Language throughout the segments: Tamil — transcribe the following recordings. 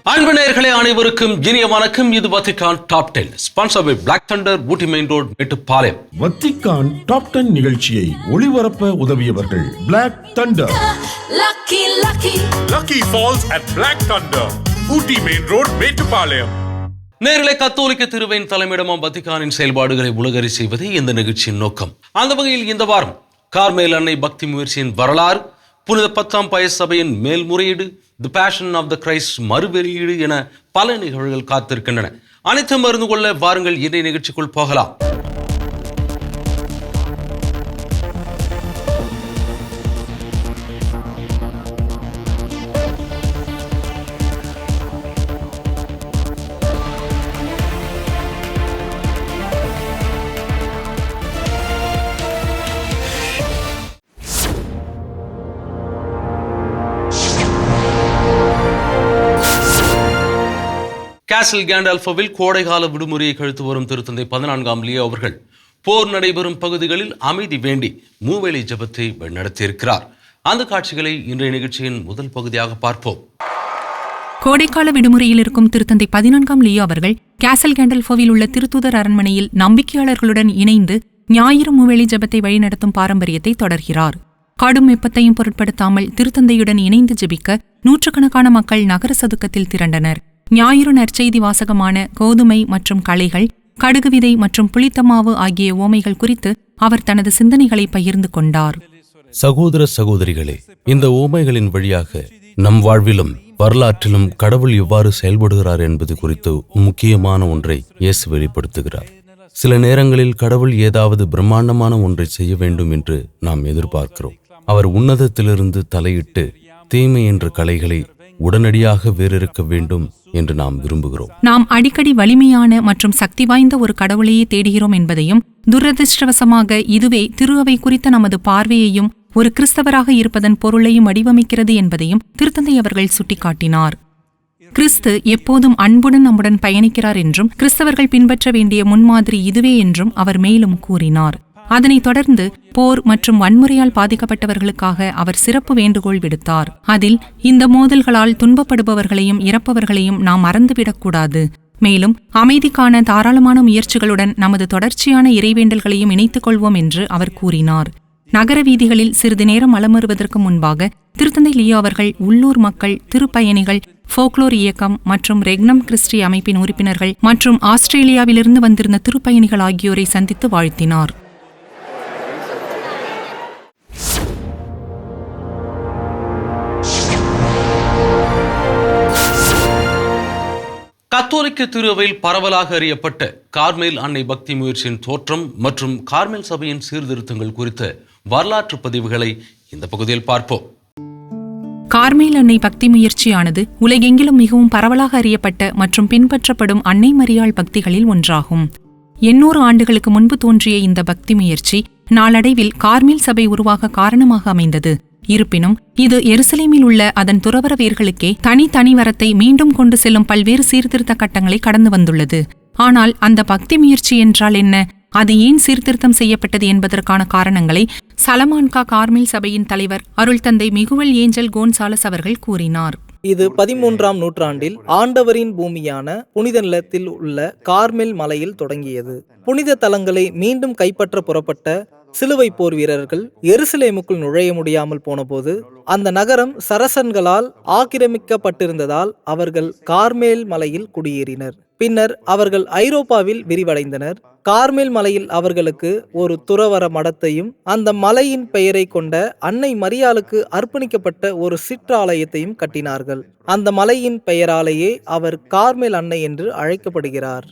அன்பு நேயர்களே அனைவருக்கும் இனிய வணக்கம். இது Vatican top 10 sponsor by black thunder, Ooty main road, Mettupalayam. Vatican top 10 நிகழ்ச்சியை ஒளிபரப்ப உதவியவர்கள் black thunder. Lucky Falls at Black Thunder, Ooty main road, Mettupalayam. நேரலை கத்தோலிக்க திருவையின் தலைமையிடமாம் வத்திக்கானின் செயல்பாடுகளை உலகறி செய்வதே இந்த நிகழ்ச்சியின் நோக்கம். அந்த வகையில் இந்த வாரம் கார்மேல் அன்னை பக்தி முயற்சியின் வரலாறு, புனித 10ஆம் பயஸ் சபையின் மேல்முறையீடு, தி பேஷன் ஆஃப் த கிரைஸ்ட் மறுவெளியீடு என பல நிகழ்வுகள் காத்திருக்கின்றன. அனைத்தும் அறிந்து கொள்ள வாருங்கள் இன்றைய நிகழ்ச்சிக்குள் போகலாம். கேசல் கேண்டால்ஃபோவில் கோடைகால விடுமுறையை கழித்து வரும் திருத்தந்தை 14ஆம் லியோ அவர்கள் போர் நடைபெறும் பகுதிகளில் அமைதி வேண்டி மூவேளை ஜெபத்தை நடத்தியிருக்கிறார். அந்த காட்சிகளை இன்றைய நிகழ்ச்சியின் முதல் பகுதியாக பார்ப்போம். கோடைக்கால விடுமுறையில் இருக்கும் திருத்தந்தை 14ஆம் லியோ அவர்கள் கேசல் கேண்டல்ஃபோவில் உள்ள திருத்தூதர் அரண்மனையில் நம்பிக்கையாளர்களுடன் இணைந்து ஞாயிறு மூவேளை ஜெபத்தை வழிநடத்தும் பாரம்பரியத்தை தொடர்கிறார். கடும் வெப்பத்தையும் பொருட்படுத்தாமல் திருத்தந்தையுடன் இணைந்து ஜெபிக்க நூற்றுக்கணக்கான மக்கள் நகர சதுக்கத்தில் திரண்டனர். ஞாயிறு நற்செய்தி வாசகமான கோதுமை மற்றும் களைகள், கடுகு விதை மற்றும் புளித்தமாவு ஆகிய ஓமைகள் குறித்து அவர் தனது சிந்தனைகளை பகிர்ந்து கொண்டார். சகோதர சகோதரிகளே, இந்த ஓமைகளின் வழியாக நம் வாழ்விலும் வரலாற்றிலும் கடவுள் எவ்வாறு செயல்படுகிறார் என்பது குறித்து முக்கியமான ஒன்றை இயேசு வெளிப்படுத்துகிறார். சில நேரங்களில் கடவுள் ஏதாவது பிரம்மாண்டமான ஒன்றை செய்ய வேண்டும் என்று நாம் எதிர்பார்க்கிறோம். அவர் உன்னதத்திலிருந்து தலையிட்டு தீமை என்ற கலைகளை உடனடியாக வேறிருக்க வேண்டும் என்று நாம் விரும்புகிறோம். நாம் அடிக்கடி வலிமையான மற்றும் சக்தி வாய்ந்த ஒரு கடவுளையே தேடுகிறோம் என்பதையும், துரதிருஷ்டவசமாக இதுவே திரு அவை குறித்த நமது பார்வையையும் ஒரு கிறிஸ்தவராக இருப்பதன் பொருளையும் வடிவமைக்கிறது என்பதையும் திருத்தந்தை அவர்கள் சுட்டிக்காட்டினார். கிறிஸ்து எப்போதும் அன்புடன் நம்முடன் பயணிக்கிறார் என்றும் கிறிஸ்தவர்கள் பின்பற்ற வேண்டிய முன்மாதிரி இதுவே என்றும் அவர் மேலும் கூறினார். அதனைத் தொடர்ந்து போர் மற்றும் வன்முறையால் பாதிக்கப்பட்டவர்களுக்காக அவர் சிறப்பு வேண்டுகோள் விடுத்தார். அதில் இந்த மோதல்களால் துன்பப்படுபவர்களையும் இறப்பவர்களையும் நாம் மறந்துவிடக்கூடாது. மேலும் அமைதிக்கான தாராளமான முயற்சிகளுடன் நமது தொடர்ச்சியான இறைவேண்டல்களையும் இணைத்துக் கொள்வோம் என்று அவர் கூறினார். நகர வீதிகளில் சிறிது நேரம் அலமருவதற்கு முன்பாக திருத்தந்தை லியோ அவர்கள் உள்ளூர் மக்கள், திருப்பயணிகள், ஃபோக்லோர் இயக்கம் மற்றும் ரெக்னம் கிறிஸ்டி அமைப்பின் உறுப்பினர்கள் மற்றும் ஆஸ்திரேலியாவிலிருந்து வந்திருந்த திருப்பயணிகள் ஆகியோரை சந்தித்து வாழ்த்தினார். கத்தோலிக்க திருவையில் பரவலாக அறியப்பட்ட கார்மேல் அன்னை பக்தி முயற்சியின் தோற்றம் மற்றும் கார்மேல் சபையின் சீர்திருத்தங்கள் குறித்த வரலாற்று பதிவுகளை இந்த பகுதியில் பார்ப்போம். கார்மேல் அன்னை பக்தி முயற்சியானது உலகெங்கிலும் மிகவும் பரவலாக அறியப்பட்ட மற்றும் பின்பற்றப்படும் அன்னை மரியாள் பக்திகளில் ஒன்றாகும். 800 ஆண்டுகளுக்கு முன்பு தோன்றிய இந்த பக்தி முயற்சி நாளடைவில் கார்மேல் சபை உருவாக காரணமாக அமைந்தது. இருப்பினும் இது எருசலேமில் உள்ள அதன் துறவற வேர்களுக்கே தனி வரத்தை மீண்டும் கொண்டு செல்லும் பல்வேறு சீர்திருத்த கட்டங்களை கடந்து வந்துள்ளது. ஆனால் அந்த பக்தி முயற்சி என்றால் என்ன, அது ஏன் சீர்திருத்தம் செய்யப்பட்டது என்பதற்கான காரணங்களை சலமான்கா கார்மேல் சபையின் தலைவர் அருள் தந்தை மிகுவல் ஏஞ்சல் கோன்சாலஸ் அவர்கள் கூறினார். இது 13ஆம் நூற்றாண்டில் ஆண்டவரின் பூமியான புனித நிலத்தில் உள்ள கார்மேல் மலையில் தொடங்கியது. புனித தலங்களை மீண்டும் கைப்பற்ற புறப்பட்ட சிலுவை போர் வீரர்கள் எருசலேமுக்குள் நுழைய முடியாமல் போனபோது அந்த நகரம் சரசன்களால் ஆக்கிரமிக்கப்பட்டிருந்ததால் அவர்கள் கார்மேல் மலையில் குடியேறினர். பின்னர் அவர்கள் ஐரோப்பாவில் விரிவடைந்தனர். கார்மேல் மலையில் அவர்களுக்கு ஒரு துறவற மடத்தையும் அந்த மலையின் பெயரை கொண்ட அன்னை மரியாளுக்கு அர்ப்பணிக்கப்பட்ட ஒரு சிற்றாலயத்தையும் கட்டினார்கள். அந்த மலையின் பெயராலேயே அவர் கார்மேல் அன்னை என்று அழைக்கப்படுகிறார்.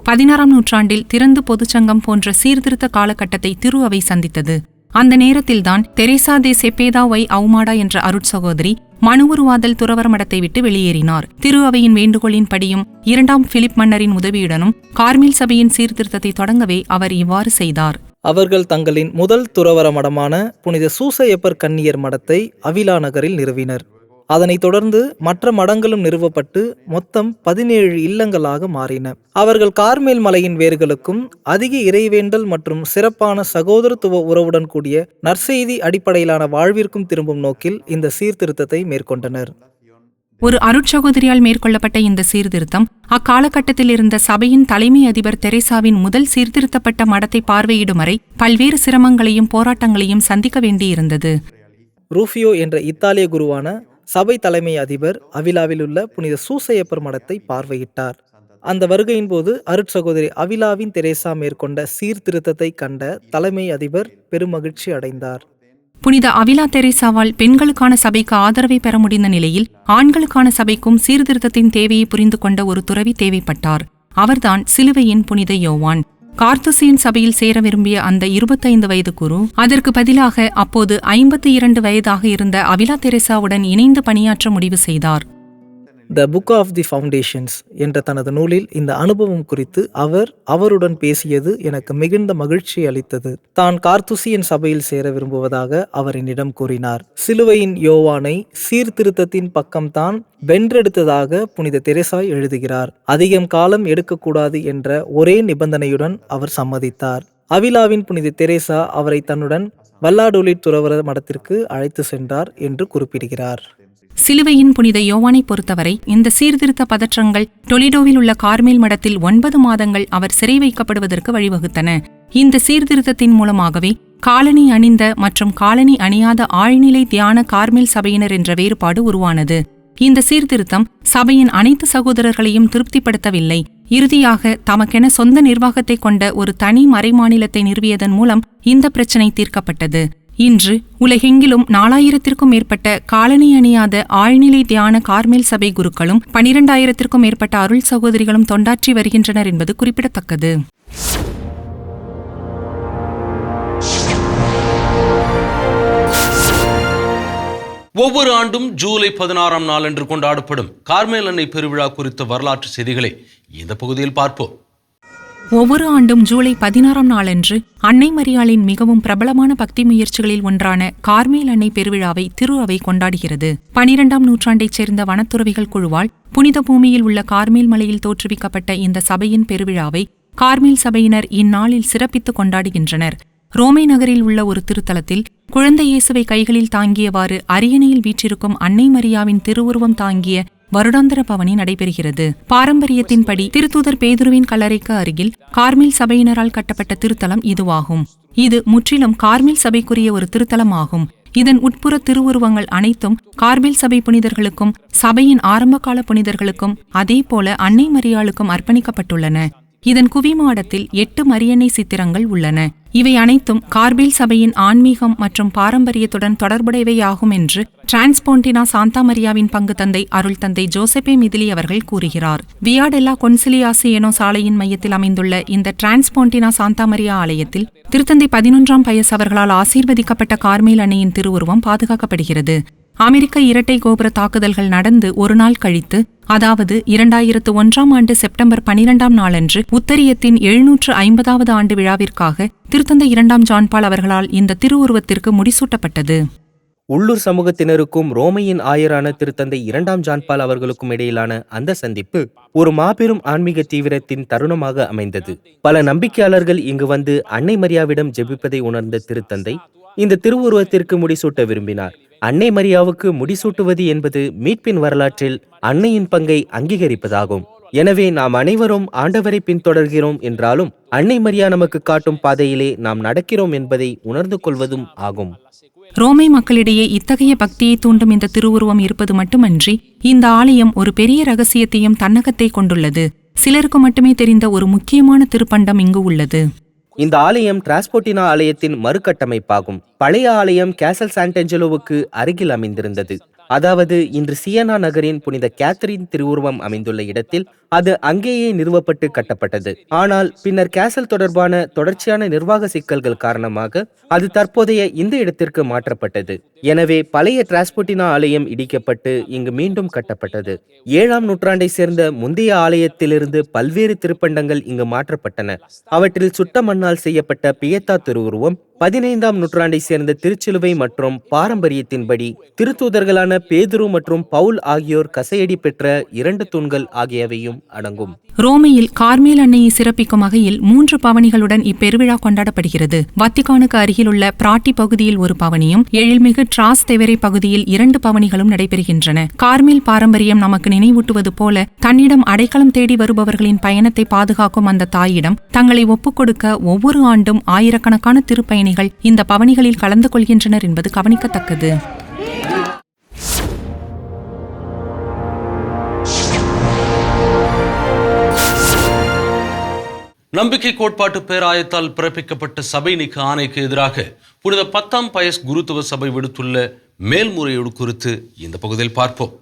16ஆம் நூற்றாண்டில் திறந்து பொதுச்சங்கம் போன்ற சீர்திருத்த காலகட்டத்தை திரு அவை சந்தித்தது. அந்த நேரத்தில்தான் தெரேசா தே செப்பேதா வை அவுமாடா என்ற அருட்சகோதரி மனுவுருவாதல் துறவற மடத்தை விட்டு வெளியேறினார். திரு அவையின் வேண்டுகோளின் படியும் 2ஆம் பிலிப் மன்னரின் உதவியுடனும் கார்மேல் சபையின் சீர்திருத்தத்தை தொடங்கவே அவர் இவ்வாறு செய்தார். அவர்கள் தங்களின் முதல் துறவற மடமான புனித சூசையப்பர் கன்னியர் மடத்தை அவிலா நகரில் நிறுவினர். அதனைத் தொடர்ந்து மற்ற மடங்களும் நிறுவப்பட்டு மொத்தம் 17 இல்லங்களாக மாறின. அவர்கள் கார்மேல் மலையின் வேர்களுக்கும் அதிக இறைவேண்டல் மற்றும் சிறப்பான சகோதரத்துவ உறவுடன் கூடிய நற்செய்தி அடிப்படையிலான வாழ்விற்கும் திரும்பும் நோக்கில் இந்த சீர்திருத்தத்தை மேற்கொண்டனர். ஒரு அருட்சகோதரியால் மேற்கொள்ளப்பட்ட இந்த சீர்திருத்தம் அக்காலகட்டத்தில் இருந்த சபையின் தலைமை அதிபர் தெரேசாவின் முதல் சீர்திருத்தப்பட்ட மடத்தை பார்வையிடும் வரை பல்வேறு சிரமங்களையும் போராட்டங்களையும் சந்திக்க வேண்டியிருந்தது. ரூஃபியோ என்ற இத்தாலிய குருவான சபை தலைமை அதிபர் அவிலாவில் உள்ள புனித சூசையப்பர் மடத்தை பார்வையிட்டார். அந்த வருகையின் போது அருட்சகோதரி அவிலாவின் தெரேசா மேற்கொண்ட சீர்திருத்தத்தை கண்ட தலைமை அதிபர் பெருமகிழ்ச்சி அடைந்தார். புனித அவிலா தெரேசாவால் பெண்களுக்கான சபைக்கு ஆதரவை பெற முடிந்த நிலையில் ஆண்களுக்கான சபைக்கும் சீர்திருத்தத்தின் தேவையை புரிந்து கொண்ட ஒரு துறவி தேவைப்பட்டார். அவர்தான் சிலுவையின் புனித யோவான். கார்த்துசியன் சபையில் சேர விரும்பிய அந்த 25 வயது குரு அதற்கு பதிலாக அப்போது 52 வயதாக இருந்த அவிலா தெரேசாவுடன் இணைந்து பணியாற்ற முடிவு செய்தார். The book of the foundations என்ற தனது நூலில் இந்த அனுபவம் குறித்து அவருடன் பேசியது எனக்கு மிகுந்த மகிழ்ச்சி அளித்தது. தான் கார்த்துசியன் சபையில் சேர விரும்புவதாக அவர் என்னிடம் கூறினார். சிலுவையின் யோவானை சீர்திருத்தத்தின் பக்கம்தான் வென்றெடுத்ததாக புனித தெரேசா எழுதுகிறார். அதிகம் காலம் எடுக்கக்கூடாது என்ற ஒரே நிபந்தனையுடன் அவர் சம்மதித்தார். அவிலாவின் புனித தெரேசா அவரை தன்னுடன் வல்லாடோலிட் துறவர மடத்திற்கு அழைத்து சென்றார் என்று குறிப்பிடுகிறார். சிலுவையின் புனித யோவானை பொறுத்தவரை இந்த சீர்திருத்த பதற்றங்கள் டொலிடோவில் உள்ள கார்மேல் மடத்தில் 9 மாதங்கள் அவர் சிறை வைக்கப்படுவதற்கு வழிவகுத்தன. இந்த சீர்திருத்தத்தின் மூலமாகவே காலணி அணிந்த மற்றும் காலணி அணியாத ஆழ்நிலை தியான கார்மேல் சபையினர் என்ற வேறுபாடு உருவானது. இந்த சீர்திருத்தம் சபையின் அனைத்து சகோதரர்களையும் திருப்திப்படுத்தவில்லை. இறுதியாக தமக்கென சொந்த நிர்வாகத்தை கொண்ட ஒரு தனி மறைமாநிலத்தை நிறுவியதன் மூலம் இந்த பிரச்சினை தீர்க்கப்பட்டது. இன்று உலகெங்கிலும் 4000த்திற்கும் மேற்பட்ட காலணி அணியாத ஆழ்நிலை தியான கார்மேல் சபை குருக்களும் 12,000த்திற்கும் மேற்பட்ட அருள் சகோதரிகளும் தொண்டாற்றி வருகின்றனர் என்பது குறிப்பிடத்தக்கது. ஒவ்வொரு ஆண்டும் ஜூலை 16ஆம் நாளன்று கொண்டாடப்படும் கார்மேல் அன்னை பெருவிழா குறித்த வரலாற்று செய்திகளை இந்த பகுதியில் பார்ப்போம். ஒவ்வொரு ஆண்டும் ஜூலை 16ஆம் நாளன்று அன்னை மரியாளின் மிகவும் பிரபலமான பக்தி முயற்சிகளில் ஒன்றான கார்மேல் அன்னை பெருவிழாவை திரு அவை கொண்டாடுகிறது. 12ஆம் நூற்றாண்டைச் சேர்ந்த வனத்துறவிகள் குழுவால் புனித பூமியில் உள்ள கார்மேல் மலையில் தோற்றுவிக்கப்பட்ட இந்த சபையின் பெருவிழாவை கார்மேல் சபையினர் இந்நாளில் சிறப்பித்துக் கொண்டாடுகின்றனர். ரோமை நகரில் உள்ள ஒரு திருத்தலத்தில் குழந்தை இயேசுவை கைகளில் தாங்கியவாறு அரியணையில் வீற்றிருக்கும் அன்னை மரியாவின் திருவுருவம் தாங்கிய வருடாந்திர பவனி நடைபெறுகிறது. பாரம்பரியத்தின்படி திருத்தூதர் பேதுருவின் கல்லறைக்கு அருகில் கார்மேல் சபையினரால் கட்டப்பட்ட திருத்தலம் இதுவாகும். இது முற்றிலும் கார்மேல் சபைக்குரிய ஒரு திருத்தலம் ஆகும். இதன் உட்புற திருவுருவங்கள் அனைத்தும் கார்மேல் சபை புனிதர்களுக்கும் சபையின் ஆரம்பகால புனிதர்களுக்கும் அதேபோல அன்னை மரியாளுக்கும் அர்ப்பணிக்கப்பட்டுள்ளன. இதன் குவிமாடத்தில் 8 மரியன்னை சித்திரங்கள் உள்ளன. இவை அனைத்தும் கார்மேல் சபையின் ஆன்மீகம் மற்றும் பாரம்பரியத்துடன் தொடர்புடையவையாகும் என்று டிரான்ஸ்போன்டினா சாந்தா மரியாவின் பங்கு தந்தை அருள் தந்தை ஜோசப்பே மிதிலி அவர்கள் கூறுகிறார். வியாடெல்லா கொன்சிலியாசியனோ சாலையின் மையத்தில் அமைந்துள்ள இந்த டிரான்ஸ்போன்டினா சாந்தா மரியா ஆலயத்தில் திருத்தந்தை 11ஆம் பயஸ் அவர்களால் ஆசீர்வதிக்கப்பட்ட கார்மேல் அன்னையின் திருவுருவம் பாதுகாக்கப்படுகிறது. அமெரிக்க இரட்டை கோபுர தாக்குதல்கள் நடந்து ஒரு நாள் கழித்து, அதாவது 2001ஆம் ஆண்டு செப்டம்பர் 12ஆம் நாளன்று உத்தரியத்தின் 750வது ஆண்டு விழாவிற்காக திருத்தந்தை 2ஆம் ஜான் பால் அவர்களால் இந்த திருவுருவத்திற்கு முடிசூட்டப்பட்டது. உள்ளூர் சமூகத்தினருக்கும் ரோமையின் ஆயரான திருத்தந்தை 2ஆம் ஜான் பால் அவர்களுக்கும் இடையிலான அந்த சந்திப்பு ஒரு மாபெரும் ஆன்மீக தீவிரத்தின் தருணமாக அமைந்தது. பல நம்பிக்கையாளர்கள் இங்கு வந்து அன்னை மரியாவிடம் ஜெபிப்பதை உணர்ந்த திருத்தந்தை இந்த திருவுருவத்திற்கு முடிசூட்ட விரும்பினார். அன்னை மரியாவுக்கு முடிசூட்டுவது என்பது மீட்பின் வரலாற்றில் அன்னையின் பங்கை அங்கீகரிப்பதாகும். எனவே நாம் அனைவரும் ஆண்டவரை பின்தொடர்கிறோம் என்றாலும் அன்னை மரியா நமக்கு காட்டும் பாதையிலே நாம் நடக்கிறோம் என்பதை உணர்ந்து கொள்வதும் ஆகும். ரோமை மக்களிடையே இத்தகைய பக்தியை தூண்டும் இந்த திருவுருவம் இருப்பது மட்டுமன்றி இந்த ஆலயம் ஒரு பெரிய ரகசியத்தையும் தன்னகத்தை கொண்டுள்ளது. சிலருக்கு மட்டுமே தெரிந்த ஒரு முக்கியமான திருப்பண்டம் இங்கு உள்ளது. இந்த ஆலயம் டிரான்ஸ்போர்டினா ஆலயத்தின் மறுகட்டமைப்பாகும். பழைய ஆலயம் கேசல் சாண்டேஞ்சலோவுக்கு அருகில் அமைந்திருந்தது. அதாவது இன்று சியனா நகரின் புனித கேத்தரின் திருவுருவம் அமைந்துள்ள இடத்தில் அது அங்கேயே நிறுவப்பட்டு கட்டப்பட்டது. ஆனால் பின்னர் கேசல் தொடர்பான தொடர்ச்சியான நிர்வாக சிக்கல்கள் காரணமாக அது தற்போதைய இந்த இடத்திற்கு மாற்றப்பட்டது. எனவே பழைய டிரான்ஸ்போர்டினா ஆலயம் இடிக்கப்பட்டு இங்கு மீண்டும் கட்டப்பட்டது. 7ஆம் நூற்றாண்டை சேர்ந்த முந்தைய ஆலயத்திலிருந்து பல்வேறு திருப்பண்டங்கள் இங்கு மாற்றப்பட்டன. அவற்றில் சுட்ட மண்ணால் செய்யப்பட்ட பியத்தா திருவுருவம் 15ஆம் நூற்றாண்டை சேர்ந்த திருச்சிலுவை மற்றும் பாரம்பரியத்தின்படி திருத்தூதர்களான பேதுரு மற்றும் பவுல் ஆகியோர் கசையடி பெற்ற 2 தூண்கள் ஆகியவையும் அடங்கும். ரோமையில் கார்மேல் அன்னையை சிறப்பிக்கும் வகையில் 3 பவனிகளுடன் இப்பெருவிழா கொண்டாடப்படுகிறது. வத்திக்கானுக்கு அருகிலுள்ள பிராட்டி பகுதியில் ஒரு பவனியும், எழில்மிகு டிராஸ்தெவரே பகுதியில் 2 பவனிகளும் நடைபெறுகின்றன. கார்மேல் பாரம்பரியம் நமக்கு நினைவூட்டுவது போல தன்னிடம் அடைக்கலம் தேடி வருபவர்களின் பயணத்தை பாதுகாக்கும் அந்த தாயிடம் தங்களை ஒப்புக்கொடுக்க ஒவ்வொரு ஆண்டும் ஆயிரக்கணக்கான திருப்பயணிகள் இந்த பவனிகளில் கலந்து கொள்கின்றனர் என்பது கவனிக்கத்தக்கது. நம்பிக்கை கோட்பாட்டு பேராயத்தால் பிறப்பிக்கப்பட்ட சபை நீக்க ஆணைக்கு எதிராக புனித 10ஆம் பயஸ் குருத்துவ சபை விடுத்துள்ள மேல்முறையீடு குறித்து இந்த பகுதியில் பார்ப்போம்.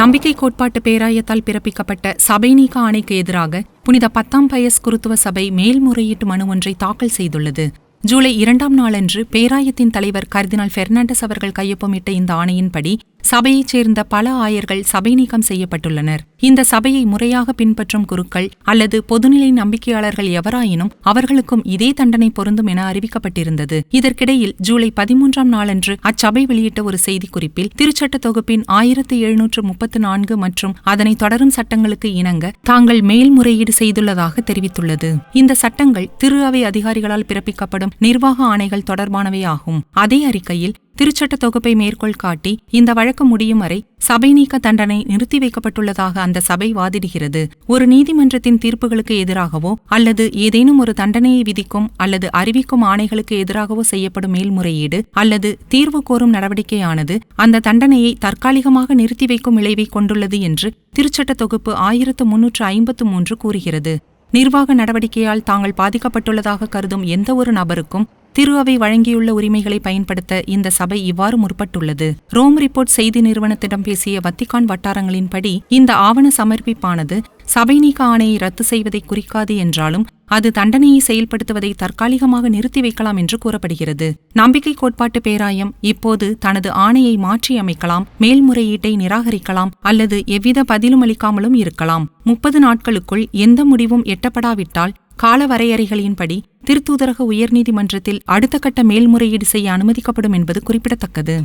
நம்பிக்கை கோட்பாட்டு பேராயத்தால் பிறப்பிக்கப்பட்ட சபை நீக்க ஆணைக்கு எதிராக புனித 10ஆம் பயஸ் குருத்துவ சபை மேல்முறையீட்டு மனு ஒன்றை தாக்கல் செய்துள்ளது. ஜூலை 2ஆம் நாளன்று பேராயத்தின் தலைவர் கர்தினால் பெர்னாண்டஸ் அவர்கள் கையொப்பமிட்ட இந்த ஆணையின்படி சபையைச் சேர்ந்த பல ஆயர்கள் சபை நீக்கம் செய்யப்பட்டுள்ளனர். இந்த சபையை முறையாக பின்பற்றும் குருக்கள் அல்லது பொதுநிலை நம்பிக்கையாளர்கள் எவராயினும் அவர்களுக்கும் இதே தண்டனை பொருந்தும் என அறிவிக்கப்பட்டிருந்தது. இதற்கிடையில் ஜூலை 13ஆம் நாளன்று அச்சபை வெளியிட்ட ஒரு செய்திக்குறிப்பில் திருச்சட்ட தொகுப்பின் 1734 மற்றும் அதனை தொடரும் சட்டங்களுக்கு இணங்க தாங்கள் மேல்முறையீடு செய்துள்ளதாக தெரிவித்துள்ளது. இந்த சட்டங்கள் திரு அவை அதிகாரிகளால் பிறப்பிக்கப்படும் நிர்வாக ஆணைகள் தொடர்பானவை ஆகும். அதே அறிக்கையில் திருச்சட்ட தொகுப்பை மேற்கோள் காட்டி இந்த வழக்கு முடியும் வரை சபை நீக்க தண்டனை நிறுத்தி வைக்கப்பட்டுள்ளதாக அந்த சபை வாதிடுகிறது. ஒரு நீதிமன்றத்தின் தீர்ப்புகளுக்கு எதிராகவோ அல்லது ஏதேனும் ஒரு தண்டனையை விதிக்கும் அல்லது அறிவிக்கும் ஆணைகளுக்கு எதிராகவோ செய்யப்படும் மேல்முறையீடு அல்லது தீர்வு கோரும் நடவடிக்கையானது அந்த தண்டனையை தற்காலிகமாக நிறுத்தி வைக்கும் விளைவை கொண்டுள்ளது என்று திருச்சட்ட தொகுப்பு 1353 கூறுகிறது. நிர்வாக நடவடிக்கையால் தாங்கள் பாதிக்கப்பட்டுள்ளதாக கருதும் எந்த ஒரு நபருக்கும் திரு அவை வழங்கியுள்ள உரிமைகளை பயன்படுத்த இந்த சபை இவ்வாறு முற்பட்டுள்ளது. ரோம் ரிப்போர்ட் செய்தி நிறுவனத்திடம் பேசிய வத்திக்கான் வட்டாரங்களின்படி இந்த ஆவண சமர்ப்பிப்பானது சபை நீக்க ஆணையை ரத்து செய்வதை குறிக்காது என்றாலும் அது தண்டனையை செயல்படுத்துவதை தற்காலிகமாக நிறுத்தி வைக்கலாம் என்று கூறப்படுகிறது. நம்பிக்கை கோட்பாட்டு பேராயம் இப்போது தனது ஆணையை மாற்றி அமைக்கலாம், மேல்முறையீட்டை நிராகரிக்கலாம் அல்லது எவ்வித பதிலும் அளிக்காமலும் இருக்கலாம். 30 நாட்களுக்குள் எந்த முடிவும் எட்டப்படாவிட்டால் கால வரையறைகளின்படி திருத்தூதரக உயர்நீதிமன்றத்தில் அடுத்த கட்ட மேல்முறையீடு செய்ய அனுமதிக்கப்படும் என்பது குறிப்பிடத்தக்கது.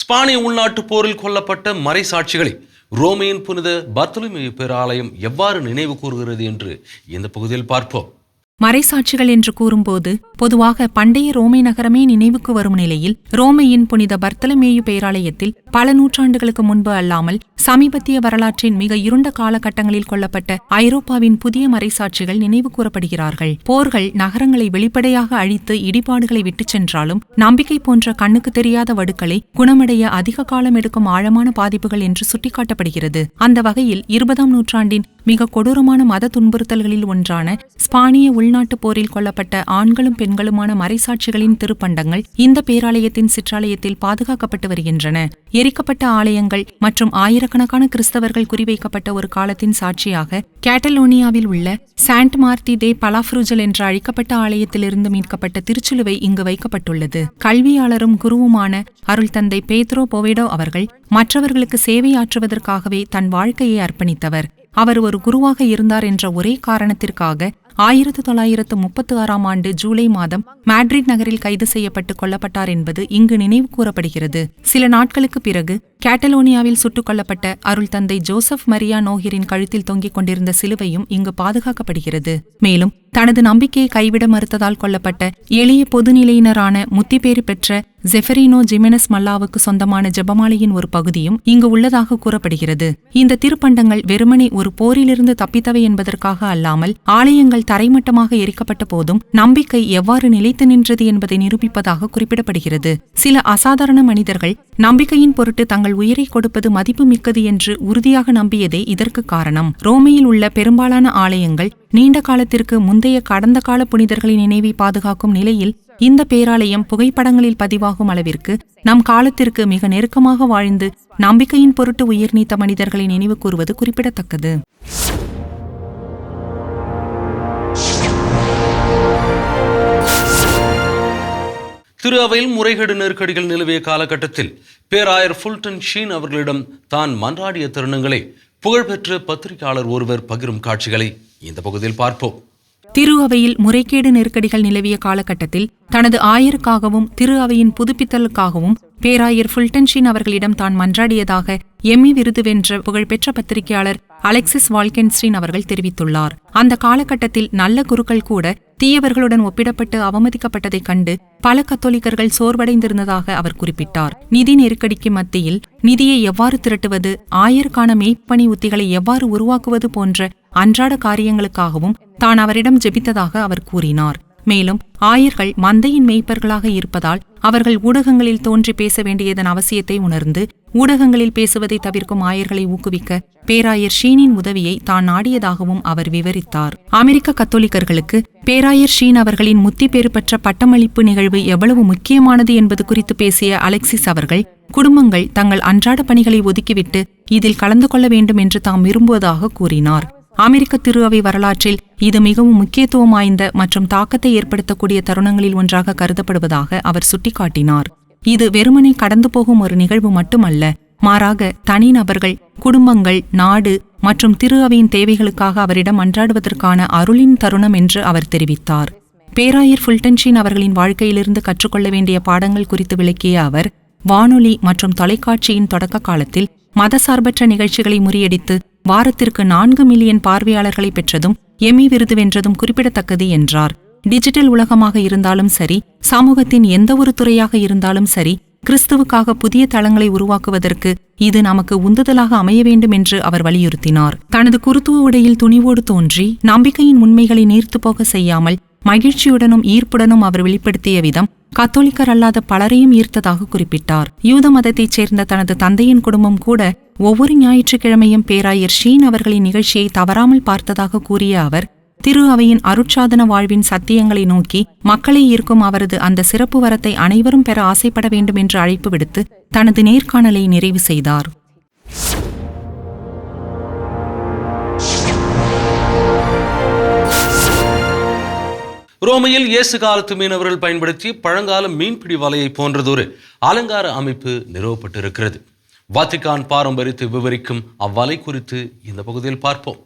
ஸ்பானிய உள்நாட்டு போரில் கொல்லப்பட்ட மறைசாட்சிகளை ரோமையின் புனித பர்த்தலமேயு பேராலயம் எவ்வாறு நினைவு கூறுகிறது என்று இந்த பகுதியில் பார்ப்போம். மறைசாட்சிகள் என்று கூறும்போது பொதுவாக பண்டைய ரோமை நகரமே நினைவுக்கு வரும் நிலையில் ரோமையின் புனித பர்த்தலமேயு பேராலயத்தில் பல நூற்றாண்டுகளுக்கு முன்பு அல்லாமல் சமீபத்திய வரலாற்றின் மிக இருண்ட காலகட்டங்களில் கொல்லப்பட்ட ஐரோப்பாவின் புதிய மறைசாட்சிகள் நினைவு கூறப்படுகிறார்கள். போர்கள் நகரங்களை வெளிப்படையாக அழித்து இடிபாடுகளை விட்டுச் சென்றாலும் நம்பிக்கை போன்ற கண்ணுக்கு தெரியாத வடுக்களை குணமடைய அதிக காலம் எடுக்கும் ஆழமான பாதிப்புகள் என்று சுட்டிக்காட்டப்படுகிறது. அந்த வகையில் 20ஆம் நூற்றாண்டின் மிக கொடூரமான மத துன்புறுத்தல்களில் ஒன்றான ஸ்பானிய உள்நாட்டு போரில் கொல்லப்பட்ட ஆண்களும் பெண்களுமான மறைசாட்சிகளின் திருப்பண்டங்கள் இந்த பேராலயத்தின் சிற்றாலயத்தில் பாதுகாக்கப்பட்டு வருகின்றன. எரிக்கப்பட்ட ஆலயங்கள் மற்றும் ஆயிரக்கணக்கான கிறிஸ்தவர்கள் குறிவைக்கப்பட்ட ஒரு காலத்தின் சாட்சியாக கேட்டலோனியாவில் உள்ள சாண்ட் மார்த்தி தே பலாஃப்ரூஜல் என்ற அழிக்கப்பட்ட ஆலயத்திலிருந்து மீட்கப்பட்ட திருச்சிலுவை இங்கு வைக்கப்பட்டுள்ளது. கல்வியாளரும் குருவுமான அருள் தந்தை பேத்ரோ போவேடோ அவர்கள் மற்றவர்களுக்கு சேவையாற்றுவதற்காகவே தன் வாழ்க்கையை அர்ப்பணித்தவர். அவர் ஒரு குருவாக இருந்தார் என்ற ஒரே காரணத்திற்காக 1936ஆம் ஆண்டு ஜூலை மாதம் மேட்ரிட் நகரில் கைது செய்யப்பட்டு கொல்லப்பட்டார் என்பது இங்கு நினைவு கூறப்படுகிறது. சில நாட்களுக்கு பிறகு கேட்டலோனியாவில் சுட்டுக் கொல்லப்பட்ட அருள் தந்தை ஜோசப் மரியா நோஹிரின் கழுத்தில் தொங்கிக் கொண்டிருந்த சிலுவையும் இங்கு பாதுகாக்கப்படுகிறது. மேலும் தனது நம்பிக்கையை கைவிட மறுத்ததால் கொல்லப்பட்ட எளிய பொதுநிலையினரான முத்திபேறு பெற்ற ஜெஃபரினோ ஜிமெனஸ் மல்லாவுக்கு சொந்தமான ஜெபமாலையின் ஒரு பகுதியும் இங்கு உள்ளதாக கூறப்படுகிறது. இந்த திருப்பண்டங்கள் வெறுமனே ஒரு போரிலிருந்து தப்பித்தவை என்பதற்காக அல்லாமல் ஆலயங்கள் தரைமட்டமாக எரிக்கப்பட்ட போதும் நம்பிக்கை எவ்வாறு நிலைத்து நின்றது என்பதை நிரூபிப்பதாக குறிப்பிடப்படுகிறது. சில அசாதாரண மனிதர்கள் நம்பிக்கையின் பொருட்டு தங்கள் உயிரை கொடுப்பது மதிப்பு மிக்கது என்று உறுதியாக நம்பியதே இதற்கு காரணம். ரோமையில் உள்ள பெரும்பாலான ஆலயங்கள் நீண்ட காலத்திற்கு முந்தைய கடந்த கால புனிதர்களின் நினைவை பாதுகாக்கும் நிலையில் இந்த பேராலயம் புகைப்படங்களில் பதிவாகும் அளவிற்கு நம் காலத்திற்கு மிக நெருக்கமாக வாழ்ந்து நம்பிக்கையின் பொருட்டு உயிர் நீத்த மனிதர்களை நினைவு கூறுவது குறிப்பிடத்தக்கது. திரு அவையில் முறைகேடு நெருக்கடிகள் நிலவிய காலகட்டத்தில் பேராயர் ஃபுல்டன் ஷீன் அவர்களிடம் தான் மன்றாடிய தருணங்களை புகழ்பெற்ற பத்திரிகையாளர் ஒருவர் பகிரும் காட்சிகளை இந்த பகுதியில் பார்ப்போம். திரு அவையில் முறைகேடு நெருக்கடிகள் நிலவிய காலகட்டத்தில் தனது ஆயருக்காகவும் திரு அவையின் புதுப்பித்தலுக்காகவும் பேராயர் ஃபுல்டன்ஷீன் அவர்களிடம் தான் மன்றாடியதாக எம்மி விருது வென்ற புகழ்பெற்ற பத்திரிகையாளர் அலெக்சிஸ் வால்கென்ஸ்டீன் அவர்கள் தெரிவித்துள்ளார். அந்த காலகட்டத்தில் நல்ல குருக்கள் கூட தீயவர்களுடன் ஒப்பிடப்பட்டு அவமதிக்கப்பட்டதைக் கண்டு பல கத்தோலிக்கர்கள் சோர்வடைந்திருந்ததாக அவர் குறிப்பிட்டார். நிதி நெருக்கடிக்கு மத்தியில் நிதியை எவ்வாறு திரட்டுவது, ஆயருக்கான மெய்ப்பணி உத்திகளை எவ்வாறு உருவாக்குவது போன்ற அன்றாட காரியங்களுக்காகவும் தான் அவரிடம் ஜெபித்ததாக அவர் கூறினார். மேலும் ஆயர்கள் மந்தையின் மேய்ப்பர்களாக இருப்பதால் அவர்கள் ஊடகங்களில் தோன்றி பேச வேண்டியதன் அவசியத்தை உணர்ந்து ஊடகங்களில் பேசுவதை தவிர்க்கும் ஆயர்களை ஊக்குவிக்க பேராயர் ஷீனின் உதவியை தான் நாடியதாகவும் அவர் விவரித்தார். அமெரிக்க கத்தோலிக்கர்களுக்கு பேராயர் ஷீன் அவர்களின் முத்தி பேறு பெற்ற பட்டமளிப்பு நிகழ்வு எவ்வளவு முக்கியமானது என்பது குறித்து பேசிய அலெக்சிஸ் அவர்கள், குடும்பங்கள் தங்கள் அன்றாட பணிகளை ஒதுக்கிவிட்டு இதில் கலந்து கொள்ள வேண்டும் என்று தாம் விரும்புவதாக கூறினார். அமெரிக்க திரு அவை வரலாற்றில் இது மிகவும் முக்கியத்துவம் வாய்ந்த மற்றும் தாக்கத்தை ஏற்படுத்தக்கூடிய தருணங்களில் ஒன்றாக கருதப்படுவதாக அவர் சுட்டிக்காட்டினார். இது வெறுமனே கடந்து போகும் ஒரு நிகழ்வு மட்டுமல்ல, மாறாக தனிநபர்கள், குடும்பங்கள், நாடு மற்றும் திரு அவையின் தேவைகளுக்காக அவரிடம் மன்றாடுவதற்கான அருளின் தருணம் என்று அவர் தெரிவித்தார். பேராயர் ஃபுல்டன்ஷீன் அவர்களின் வாழ்க்கையிலிருந்து கற்றுக்கொள்ள வேண்டிய பாடங்கள் குறித்து விளக்கிய அவர், வானொலி மற்றும் தொலைக்காட்சியின் தொடக்க காலத்தில் மதசார்பற்ற நிகழ்ச்சிகளை முறியடித்து வாரத்திற்கு 4 மில்லியன் பார்வையாளர்களை பெற்றதும் எம்மி விருது வென்றதும் குறிப்பிடத்தக்கது என்றார். டிஜிட்டல் உலகமாக இருந்தாலும் சரி, சமூகத்தின் எந்த ஒரு துறையாக இருந்தாலும் சரி, கிறிஸ்துவுக்காக புதிய தளங்களை உருவாக்குவதற்கு இது நமக்கு உந்துதலாக அமைய வேண்டும் என்று அவர் வலியுறுத்தினார். தனது குருத்துவ உடையில் துணிவோடு தோன்றி நம்பிக்கையின் உண்மைகளை நீர்த்து போக செய்யாமல் மகிழ்ச்சியுடனும் ஈர்ப்புடனும் அவர் வெளிப்படுத்திய விதம் கத்தோலிக்கர் அல்லாத பலரையும் ஈர்த்ததாக குறிப்பிட்டார். யூத மதத்தைச் சேர்ந்த தனது தந்தையின் குடும்பம் கூட ஒவ்வொரு ஞாயிற்றுக்கிழமையும் பேராயர் ஷீன் அவர்களின் நிகழ்ச்சியை தவறாமல் பார்த்ததாக கூறிய அவர், திரு அவையின் அருட்சாதன வாழ்வின் சத்தியங்களை நோக்கி மக்களை ஈர்க்கும் அவரது அந்த சிறப்பு வரத்தை அனைவரும் பெற ஆசைப்பட வேண்டும் என்று அழைப்பு விடுத்து தனது நேர்காணலை நிறைவு செய்தார். ரோமையில் இயேசு காலத்து மீனவர்கள் பயன்படுத்தி பழங்கால மீன்பிடி வலையை போன்றதொரு அலங்கார அமைப்பு நிறுவப்பட்டிருக்கிறது. வாத்திகான் பாரம்பரியத்தை விவரிக்கும் அவ்வலை குறித்து இந்த பகுதியில் பார்ப்போம்.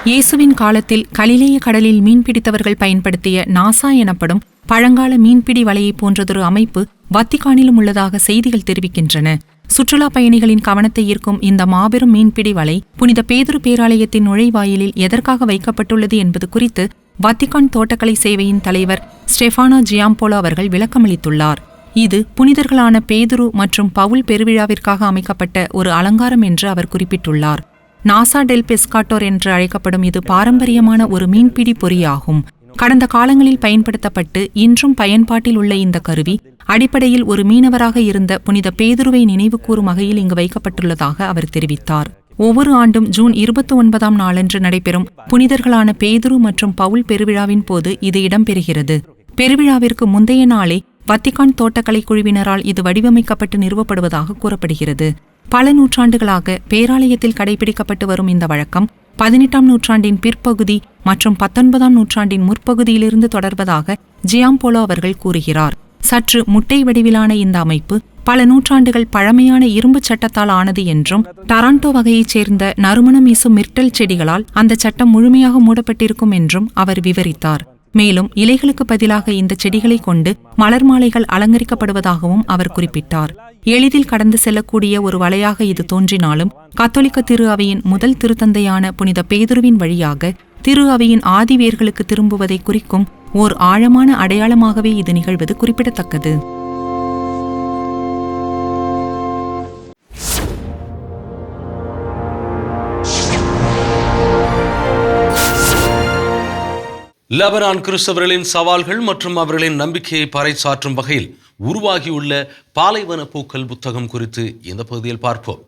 இயேசுவின் காலத்தில் கலிலேய கடலில் மீன்பிடித்தவர்கள் பயன்படுத்திய நாசா எனப்படும் பழங்கால மீன்பிடி வலையை போன்றதொரு அமைப்பு வத்திக்கானிலும் உள்ளதாக செய்திகள் தெரிவிக்கின்றன. சுற்றுலா பயணிகளின் கவனத்தை ஈர்க்கும் இந்த மாபெரும் மீன்பிடி வலை புனித பேதுரு பேராலயத்தின் நுழைவாயிலில் எதற்காக வைக்கப்பட்டுள்ளது என்பது குறித்து வத்திக்கான் தோட்டக்கலை சேவையின் தலைவர் ஸ்டெஃபானோ ஜியாம்போலோ அவர்கள் விளக்கமளித்துள்ளார். இது புனிதர்களான பேதுரு மற்றும் பவுல் பெருவிழாவிற்காக அமைக்கப்பட்ட ஒரு அலங்காரம் என்று அவர் குறிப்பிட்டுள்ளார். நாசா டெல் பெஸ்காட்டோர் என்று அழைக்கப்படும் இது பாரம்பரியமான ஒரு மீன்பிடி பொறியாகும். கடந்த காலங்களில் பயன்படுத்தப்பட்டு இன்றும் பயன்பாட்டில் உள்ள இந்த கருவி அடிப்படையில் ஒரு மீனவராக இருந்த புனித பேதுருவை நினைவு கூறும் வகையில் இங்கு வைக்கப்பட்டுள்ளதாக அவர் தெரிவித்தார். ஒவ்வொரு ஆண்டும் ஜூன் 29ஆம் நாளன்று நடைபெறும் புனிதர்களான பேதுரு மற்றும் பவுல் பெருவிழாவின் போது இது இடம்பெறுகிறது. பெருவிழாவிற்கு முந்தைய நாளே வத்திக்கான் தோட்டக்கலை குழுவினரால் இது வடிவமைக்கப்பட்டு நிறுவப்படுவதாக கூறப்படுகிறது. பல நூற்றாண்டுகளாக பேராலயத்தில் கடைபிடிக்கப்பட்டு வரும் இந்த வழக்கம் 18ஆம் நூற்றாண்டின் பிற்பகுதி மற்றும் 19ஆம் நூற்றாண்டின் முற்பகுதியிலிருந்து தொடர்வதாக ஜியாம்போலோ அவர்கள் கூறுகிறார். சற்று முட்டை வடிவிலான இந்த அமைப்பு பல நூற்றாண்டுகள் பழமையான இரும்பு சட்டத்தால் ஆனது என்றும் டராண்டோ வகையைச் சேர்ந்த நறுமணம் வீசும் மிர்டல் செடிகளால் அந்த சட்டம் முழுமையாக மூடப்பட்டிருக்கும் என்றும் அவர் விவரித்தார். மேலும் இலைகளுக்கு பதிலாக இந்த செடிகளை கொண்டு மலர் மாலைகள் அலங்கரிக்கப்படுவதாகவும் அவர் குறிப்பிட்டார். எளிதில் கடந்து செல்லக்கூடிய ஒரு வலையாக இது தோன்றினாலும் கத்தோலிக்க திரு அவையின் முதல் திருத்தந்தையான புனித பேதுருவின் வழியாக திரு அவையின் ஆதி வேர்களுக்கு திரும்புவதை குறிக்கும் ஓர் ஆழமான அடையாளமாகவே இது நிகழ்வது குறிப்பிடத்தக்கது. லெபனான் கிறிஸ்தவர்களின் சவால்கள் மற்றும் அவர்களின் நம்பிக்கையை பறைசாற்றும் வகையில் உருவாகியுள்ள பாலைவன பூக்கள் புத்தகம் குறித்து இந்த பகுதியில் பார்ப்போம்.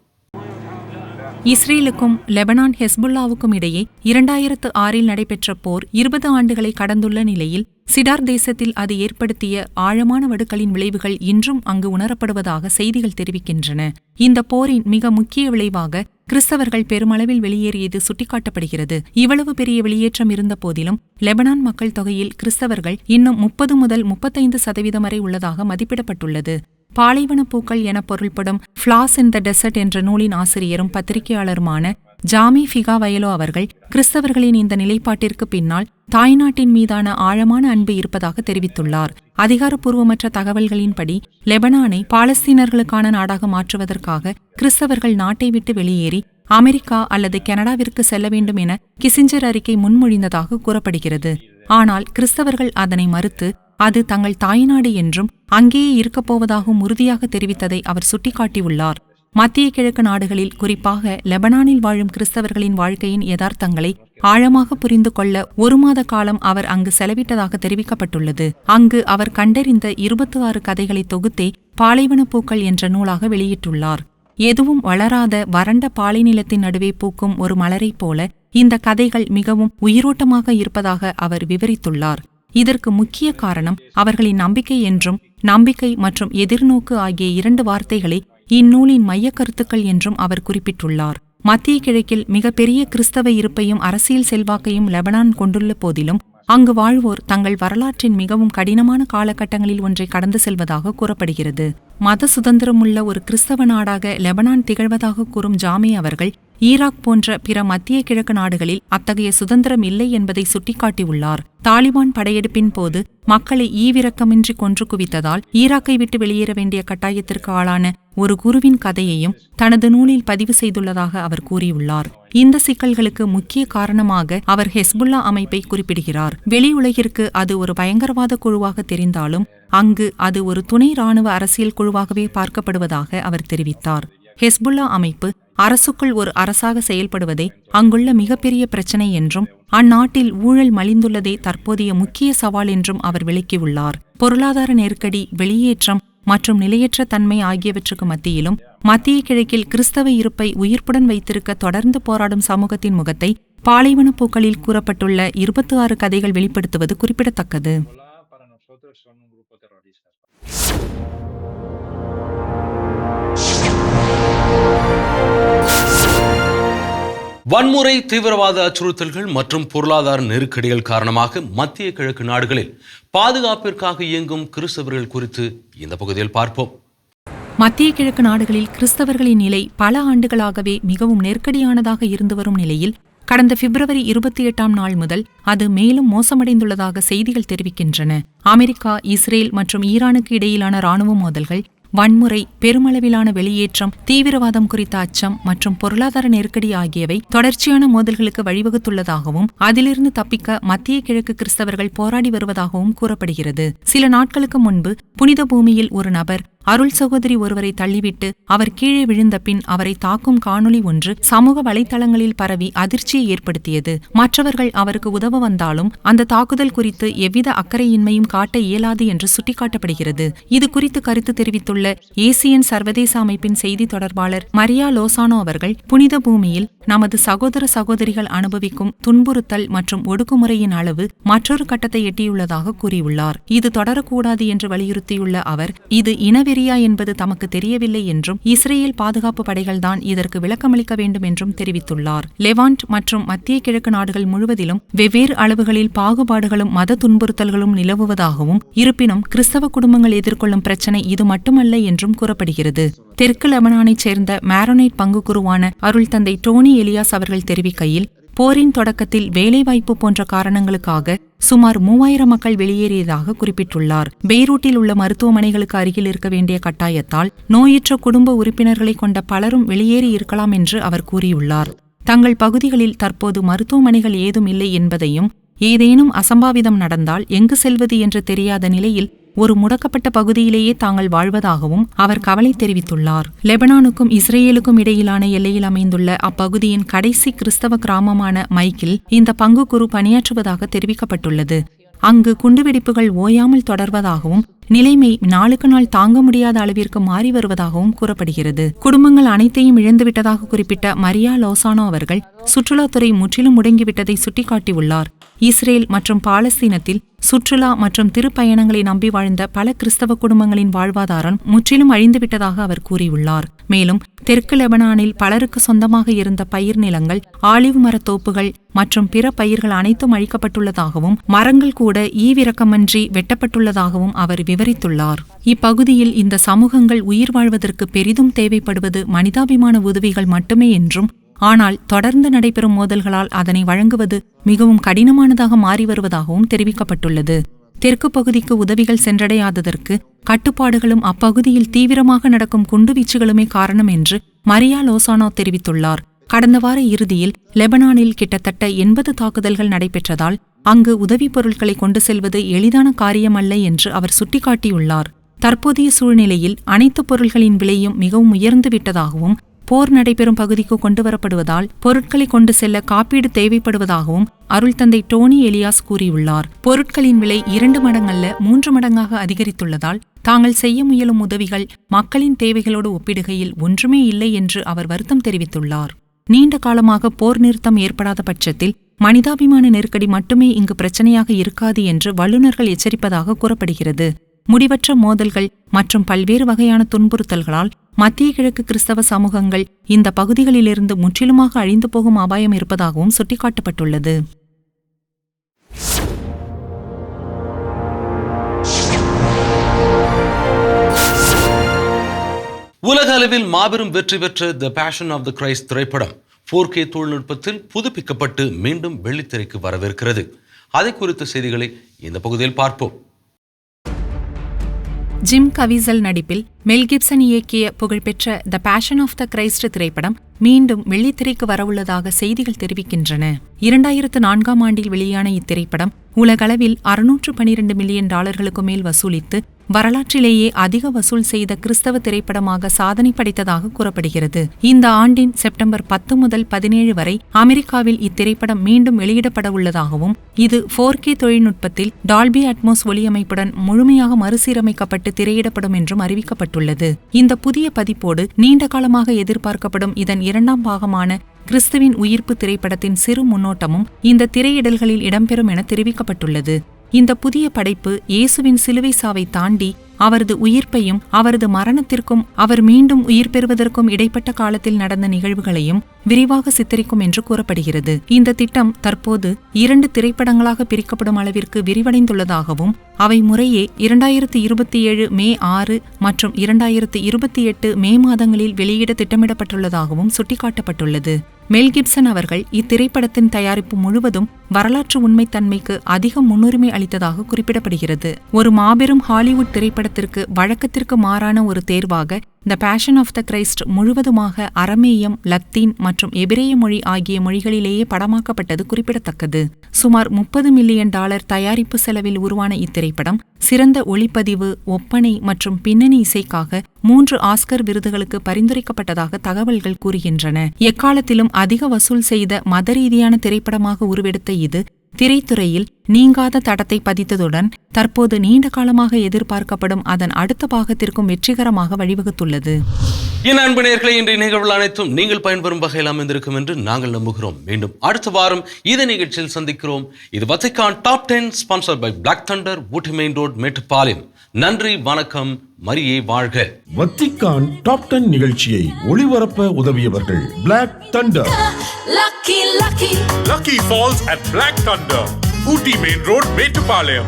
இஸ்ரேலுக்கும் லெபனான் ஹெஸ்புல்லாவுக்கும் இடையே 2006இல் நடைபெற்ற போர் 20 ஆண்டுகளை கடந்துள்ள நிலையில் சிடார் தேசத்தில் அது ஏற்படுத்திய ஆழமான வடுக்களின் விளைவுகள் இன்றும் அங்கு உணரப்படுவதாக செய்திகள் தெரிவிக்கின்றன. இந்த போரின் மிக முக்கிய விளைவாக கிறிஸ்தவர்கள் பெருமளவில் வெளியேறியது சுட்டிக்காட்டப்படுகிறது. இவ்வளவு பெரிய வெளியேற்றம் இருந்த போதிலும் லெபனான் மக்கள் தொகையில் கிறிஸ்தவர்கள் இன்னும் 30 முதல் 35% வரை உள்ளதாக மதிப்பிடப்பட்டுள்ளது. பாலைவன பூக்கள் என பொருள்படும் ஃபிளாஸ் இன் த டெசர்ட் என்ற நூலின் ஆசிரியரும் பத்திரிகையாளருமான ஜாமி ஃபிகாவயலோ அவர்கள் கிறிஸ்தவர்களின் இந்த நிலைப்பாட்டிற்கு பின்னால் தாய்நாட்டின் மீதான ஆழமான அன்பு இருப்பதாக தெரிவித்துள்ளார். அதிகாரப்பூர்வமற்ற தகவல்களின்படி லெபனானை பாலஸ்தீனர்களுக்கான நாடாக மாற்றுவதற்காக கிறிஸ்தவர்கள் நாட்டை விட்டு வெளியேறி அமெரிக்கா அல்லது கனடாவிற்கு செல்ல வேண்டும் என கிசிஞ்சர் அறிக்கை முன்மொழிந்ததாக கூறப்படுகிறது. ஆனால் கிறிஸ்தவர்கள் அதனை மறுத்து அது தங்கள் தாய்நாடு என்றும் அங்கேயே இருக்கப் போவதாகவும் உறுதியாக தெரிவித்ததை அவர் சுட்டிக்காட்டியுள்ளார். மத்திய கிழக்கு நாடுகளில், குறிப்பாக லெபனானில் வாழும் கிறிஸ்தவர்களின் வாழ்க்கையின் யதார்த்தங்களை ஆழமாக புரிந்து கொள்ள 1 மாத காலம் அவர் அங்கு செலவிட்டதாக தெரிவிக்கப்பட்டுள்ளது. அங்கு அவர் கண்டறிந்த 26 கதைகளை தொகுத்தே பாலைவனப்பூக்கள் என்ற நூலாக வெளியிட்டுள்ளார். எதுவும் வளராத வறண்ட பாலைநிலத்தின் நடுவே பூக்கும் ஒரு மலரைப் போல இந்த கதைகள் மிகவும் உயிரோட்டமாக இருப்பதாக அவர் விவரித்துள்ளார். இதற்கு முக்கிய காரணம் அவர்களின் நம்பிக்கை என்றும், நம்பிக்கை மற்றும் எதிர்நோக்கு ஆகிய 2 வார்த்தைகளை இந்நூலின் மையக் கருத்துக்கள் என்றும் அவர் குறிப்பிட்டுள்ளார். மத்திய கிழக்கில் மிகப்பெரிய கிறிஸ்தவ இருப்பையும் அரசியல் செல்வாக்கையும் லெபனான் கொண்டுள்ள போதிலும் அங்கு வாழ்வோர் தங்கள் வரலாற்றின் மிகவும் கடினமான காலகட்டங்களில் ஒன்றை கடந்து செல்வதாக கூறப்படுகிறது. மத சுதந்திரமுள்ள ஒரு கிறிஸ்தவ நாடாக லெபனான் திகழ்வதாக கூறும் ஜாமி அவர்கள் ஈராக் போன்ற பிற மத்திய கிழக்கு நாடுகளில் அத்தகைய சுதந்திரம் இல்லை என்பதை சுட்டிக்காட்டியுள்ளார். தாலிபான் படையெடுப்பின் போது மக்களை ஈவிரக்கமின்றி கொன்று குவித்ததால் ஈராக்கை விட்டு வெளியேற வேண்டிய கட்டாயத்திற்கு ஆளான ஒரு குருவின் கதையையும் தனது நூலில் பதிவு செய்துள்ளதாக அவர் கூறியுள்ளார். இந்த சிக்கல்களுக்கு முக்கிய காரணமாக அவர் ஹெஸ்புல்லா அமைப்பை குறிப்பிடுகிறார். வெளி உலகிற்கு அது ஒரு பயங்கரவாத குழுவாக தெரிந்தாலும் அங்கு அது ஒரு துணை இராணுவ அரசியல் குழுவாகவே பார்க்கப்படுவதாக அவர் தெரிவித்தார். ஹெஸ்புல்லா அமைப்பு அரசுக்குள் ஒரு அரசாக செயல்படுவதே அங்குள்ள மிகப்பெரிய பிரச்சினை என்றும், அந்நாட்டில் ஊழல் மலிந்துள்ளதே தற்போதைய முக்கிய சவால் என்றும் அவர் விளக்கியுள்ளார். பொருளாதார நெருக்கடி, வெளியேற்றம் மற்றும் நிலையற்ற தன்மை ஆகியவற்றுக்கு மத்தியிலும் மத்திய கிழக்கில் கிறிஸ்தவ இருப்பை உயிர்ப்புடன் வைத்திருக்க தொடர்ந்து போராடும் சமூகத்தின் முகத்தை பாலைவனப்பூக்களில் கூறப்பட்டுள்ள 26 கதைகள் வெளிப்படுத்துவது குறிப்பிடத்தக்கது. வன்முறை, தீவிரவாத அச்சுறுத்தல்கள் மற்றும் பொருளாதார நெருக்கடிகள் காரணமாக மத்திய கிழக்கு நாடுகளில் பாதுகாப்பிற்காக இயங்கும் கிறிஸ்தவர்கள் குறித்து இந்த பகுதியில் பார்ப்போம். மத்திய கிழக்கு நாடுகளில் கிறிஸ்தவர்களின் நிலை பல ஆண்டுகளாகவே மிகவும் நெருக்கடியானதாக இருந்து வரும் நிலையில் கடந்த பிப்ரவரி 28ஆம் நாள் முதல் அது மேலும் மோசமடைந்துள்ளதாக செய்திகள் தெரிவிக்கின்றன. அமெரிக்கா, இஸ்ரேல் மற்றும் ஈரானுக்கு இடையிலான இராணுவ மோதல்கள், வன்முறை, பெருமளவிலான வெளியேற்றம், தீவிரவாதம் குறித்த அச்சம் மற்றும் பொருளாதார நெருக்கடி ஆகியவை தொடர்ச்சியான மோதல்களுக்கு வழிவகுத்துள்ளதாகவும் அதிலிருந்து தப்பிக்க மத்திய கிழக்கு கிறிஸ்தவர்கள் போராடி வருவதாகவும் கூறப்படுகிறது. சில நாட்களுக்கு முன்பு புனித பூமியில் ஒரு நபர் அருள் சகோதரி ஒருவரை தள்ளிவிட்டு அவர் கீழே விழுந்த பின் அவரை தாக்கும் காணொளி ஒன்று சமூக வலைத்தளங்களில் பரவி அதிர்ச்சியை ஏற்படுத்தியது. மற்றவர்கள் அவருக்கு உதவ வந்தாலும் அந்த தாக்குதல் குறித்து எவ்வித அக்கறையின்மையும் காட்ட இயலாது என்று சுட்டிக்காட்டப்படுகிறது. இது குறித்து கருத்து தெரிவித்துள்ள ஏசியன் சர்வதேச அமைப்பின் செய்தி தொடர்பாளர் மரியா லோசானோ அவர்கள், புனித பூமியில் நமது சகோதர சகோதரிகள் அனுபவிக்கும் துன்புறுத்தல் மற்றும் ஒடுக்குமுறையின் அளவு மற்றொரு கட்டத்தை எட்டியுள்ளதாக கூறியுள்ளார். இது தொடரக்கூடாது என்று வலியுறுத்தியுள்ள அவர், இது இனவெறியா என்பது தமக்கு தெரியவில்லை என்றும் இஸ்ரேல் பாதுகாப்பு படைகள்தான் இதற்கு விளக்கமளிக்க வேண்டும் என்றும் தெரிவித்துள்ளார். லெவாண்ட் மற்றும் மத்திய கிழக்கு நாடுகள் முழுவதிலும் வெவ்வேறு அளவுகளில் பாகுபாடுகளும் மத துன்புறுத்தல்களும் நிலவுவதாகவும், இருப்பினும் கிறிஸ்தவ குடும்பங்கள் எதிர்கொள்ளும் பிரச்சினை இது மட்டுமல்ல என்றும் கூறப்படுகிறது. தெற்கு லெபனானைச் சேர்ந்த மாரோனைட் பங்குக்குருவான அருள் தந்தை டோனி எலியாஸ் அவர்கள் தெரிவிக்கையில், போரின் தொடக்கத்தில் வேலைவாய்ப்பு போன்ற காரணங்களுக்காக சுமார் 3000 மக்கள் வெளியேறியதாக குறிப்பிட்டுள்ளார். பெய்ரூட்டில் உள்ள மருத்துவமனைகளுக்கு அருகில் இருக்க வேண்டிய கட்டாயத்தால் நோயுற்ற குடும்ப உறுப்பினர்களை கொண்ட பலரும் வெளியேறி இருக்கலாம் என்று அவர் கூறியுள்ளார். தங்கள் பகுதிகளில் தற்போது மருத்துவமனைகள் ஏதும் இல்லை என்பதையும், ஏதேனும் அசம்பாவிதம் நடந்தால் எங்கு செல்வது என்று தெரியாத நிலையில் ஒரு முடக்கப்பட்ட பகுதியிலேயே தாங்கள் வாழ்வதாகவும் அவர் கவலை தெரிவித்துள்ளார். லெபனானுக்கும் இஸ்ரேலுக்கும் இடையிலான எல்லையில் அமைந்துள்ள அப்பகுதியின் கடைசி கிறிஸ்தவ கிராமமான மைக்கில் இந்த பங்குக்குரு பணியாற்றுவதாக தெரிவிக்கப்பட்டுள்ளது. அங்கு குண்டுவெடிப்புகள் ஓயாமல் தொடர்வதாகவும், நிலைமை நாளுக்கு நாள் தாங்க முடியாத அளவிற்கு மாறி வருவதாகவும் கூறப்படுகிறது. குடும்பங்கள் அனைத்தையும் இழந்துவிட்டதாக குறிப்பிட்ட மரியா லோசானோ அவர்கள், சுற்றுலாத்துறை முற்றிலும் முடங்கிவிட்டதை சுட்டிக்காட்டியுள்ளார். இஸ்ரேல் மற்றும் பாலஸ்தீனத்தில் சுற்றுலா மற்றும் திருப்பயணங்களை நம்பி வாழ்ந்த பல கிறிஸ்தவ குடும்பங்களின் வாழ்வாதாரம் முற்றிலும் அழிந்துவிட்டதாக அவர் கூறியுள்ளார். மேலும் தெற்கு லெபனானில் பலருக்கு சொந்தமாக இருந்த பயிர் நிலங்கள், ஆலிவ் மரத்தோப்புகள் மற்றும் பிற பயிர்கள் அனைத்தும் அழிக்கப்பட்டுள்ளதாகவும், மரங்கள் கூட ஈவிரக்கமின்றி வெட்டப்பட்டுள்ளதாகவும் அவர் விவரித்துள்ளார். இப்பகுதியில் இந்த சமூகங்கள் உயிர் வாழ்வதற்கு பெரிதும் தேவைப்படுவது மனிதாபிமான உதவிகள் மட்டுமே என்றும், ஆனால் தொடர்ந்து நடைபெறும் மோதல்களால் அதனை வழங்குவது மிகவும் கடினமானதாக மாறி வருவதாகவும் தெரிவிக்கப்பட்டுள்ளது. தெற்கு பகுதிக்கு உதவிகள் சென்றடையாததற்கு கட்டுப்பாடுகளும் அப்பகுதியில் தீவிரமாக நடக்கும் குண்டுவீச்சுகளுமே காரணம் என்று மரியா லோசானோ தெரிவித்துள்ளார். கடந்த வார இறுதியில் லெபனானில் கிட்டத்தட்ட 80 தாக்குதல்கள் நடைபெற்றதால் அங்கு உதவிப் பொருட்களை கொண்டு செல்வது எளிதான காரியமல்ல என்று அவர் சுட்டிக்காட்டியுள்ளார். தற்போதைய சூழ்நிலையில் அனைத்து பொருட்களின் விலையும் மிகவும் உயர்ந்து விட்டதாகவும் போர் நடைபெறும் பகுதிக்கு கொண்டுவரப்படுவதால் பொருட்களை கொண்டு செல்ல காப்பீடு தேவைப்படுவதாகவும் அருள் தந்தை டோனி எலியாஸ் கூறியுள்ளார். பொருட்களின் விலை 2 மடங்கல்ல 3 மடங்காக அதிகரித்துள்ளதால் தாங்கள் செய்ய முயலும் உதவிகள் மக்களின் தேவைகளோடு ஒப்பிடுகையில் ஒன்றுமே இல்லை என்று அவர் வருத்தம் தெரிவித்துள்ளார். நீண்ட காலமாக போர் நிறுத்தம் ஏற்படாத பட்சத்தில் மனிதாபிமான நெருக்கடி மட்டுமே இங்கு பிரச்சனையாக இருக்காது என்று வல்லுநர்கள் எச்சரிப்பதாக கூறப்படுகிறது. முடிவற்ற மோதல்கள் மற்றும் பல்வேறு வகையான துன்புறுத்தல்களால் மத்திய கிழக்கு கிறிஸ்தவ சமூகங்கள் இந்த பகுதிகளிலிருந்து முற்றிலுமாக அழிந்து போகும் அபாயம் இருப்பதாகவும் சுட்டிக்காட்டப்பட்டுள்ளது. உலக அளவில் மாபெரும் வெற்றி பெற்ற தி பேஷன் ஆஃப் தி கிரைஸ்ட் திரைப்படம் 4K தொழில்நுட்பத்தில் புதுப்பிக்கப்பட்டு மீண்டும் வெள்ளித்திரைக்கு வரவிருக்கிறது. அதை குறித்த செய்திகளை இந்த பகுதியில் பார்ப்போம். ஜிம் கவிசல் நடிப்பில் மெல் கிப்சன் இயக்கிய புகழ்பெற்ற the passion of the Christ திரைப்படம் மீண்டும் வெள்ளித்திரைக்கு வரவுள்ளதாக செய்திகள் தெரிவிக்கின்றன. 2004ஆம் ஆண்டில் வெளியான இத்திரைப்படம் உலகளவில் $612 மில்லியன் மேல் வசூலித்து வரலாற்றிலேயே அதிக வசூல் செய்த கிறிஸ்தவ திரைப்படமாக சாதனை படைத்ததாக கூறப்படுகிறது. இந்த ஆண்டின் செப்டம்பர் 10 முதல் 17 வரை அமெரிக்காவில் இத்திரைப்படம் மீண்டும் வெளியிடப்பட உள்ளதாகவும் இது 4K தொழில்நுட்பத்தில் டால்பி அட்மோஸ் ஒலியமைப்புடன் முழுமையாக மறுசீரமைக்கப்பட்டு திரையிடப்படும் என்றும் அறிவிக்கப்பட்டுள்ளது. இந்த புதிய பதிப்போடு நீண்ட காலமாக எதிர்பார்க்கப்படும் இதன் 2ஆம் பாகமான கிறிஸ்துவின் உயிர்ப்பு திரைப்படத்தின் சிறு முன்னோட்டமும் இந்த திரையிடல்களில் இடம்பெறும் என தெரிவிக்கப்பட்டுள்ளது. இந்த புதிய படைப்பு இயேசுவின் சிலுவை சாவை தாண்டி அவரது உயிர்ப்பையும் அவரது மரணத்திற்கும் அவர் மீண்டும் உயிர் பெறுவதற்கும் இடைப்பட்ட காலத்தில் நடந்த நிகழ்வுகளையும் விரிவாக சித்தரிக்கும் என்று கூறப்படுகிறது. இந்த திட்டம் தற்போது 2 திரைப்படங்களாக பிரிக்கப்படும் அளவிற்கு விரிவடைந்துள்ளதாகவும் அவை முறையே 2027 மே 6 மற்றும் 2028 மே மாதங்களில் வெளியிட திட்டமிடப்பட்டுள்ளதாகவும் சுட்டிக்காட்டப்பட்டுள்ளது. மெல் கிப்சன் அவர்கள் இத்திரைப்படத்தின் தயாரிப்பு முழுவதும் வரலாற்று உண்மைத்தன்மைக்கு அதிக முன்னுரிமை அளித்ததாக குறிப்பிடப்படுகிறது. ஒரு மாபெரும் ஹாலிவுட் திரைப்படத்திற்கு வழக்கத்திற்கு மாறான ஒரு தேர்வாக the passion of the Christ முழுவதுமாக அரமேயம், லத்தீன் மற்றும் எபிரேய மொழி ஆகிய மொழிகளிலேயே படமாக்கப்பட்டது குறிப்பிடத்தக்கது. சுமார் $30 மில்லியன் தயாரிப்பு செலவில் உருவான இத்திரைப்படம் சிறந்த ஒளிப்பதிவு, ஒப்பனை மற்றும் பின்னணி இசைக்காக 3 ஆஸ்கர் விருதுகளுக்கு பரிந்துரைக்கப்பட்டதாக தகவல்கள் கூறுகின்றன. எக்காலத்திலும் அதிக வசூல் செய்த மத ரீதியான திரைப்படமாக உருவெடுத்த இது திரைத்துறையில் நீங்காத தடத்தை பதித்ததுடன் தற்போது நீண்ட காலமாக எதிர்பார்க்கப்படும் அதன் அடுத்த பாகத்திற்கும் வெற்றிகரமாக வழிவகுத்துள்ளது. என் அன்பு நேயர்களே, இன்றைய நிகழ்வுகள் அனைத்தும் நீங்கள் பயன்பெறும் வகையில் அமைந்திருக்கும் என்று நாங்கள் நம்புகிறோம். மீண்டும் அடுத்த வாரம் இதே நிகழ்ச்சியில் சந்திக்கிறோம். இது Vatican top 10 sponsor by black thunder, Ooty main road, Mettupalayam. நன்றி, வணக்கம், மரியே வாழ்க. வத்திக்கான் டாப் 10 நிகழ்ச்சியை ஒளிபரப்ப உதவியவர்கள் black thunder, Lucky Falls at Black Thunder, Ooty Main Road, Metupalayam.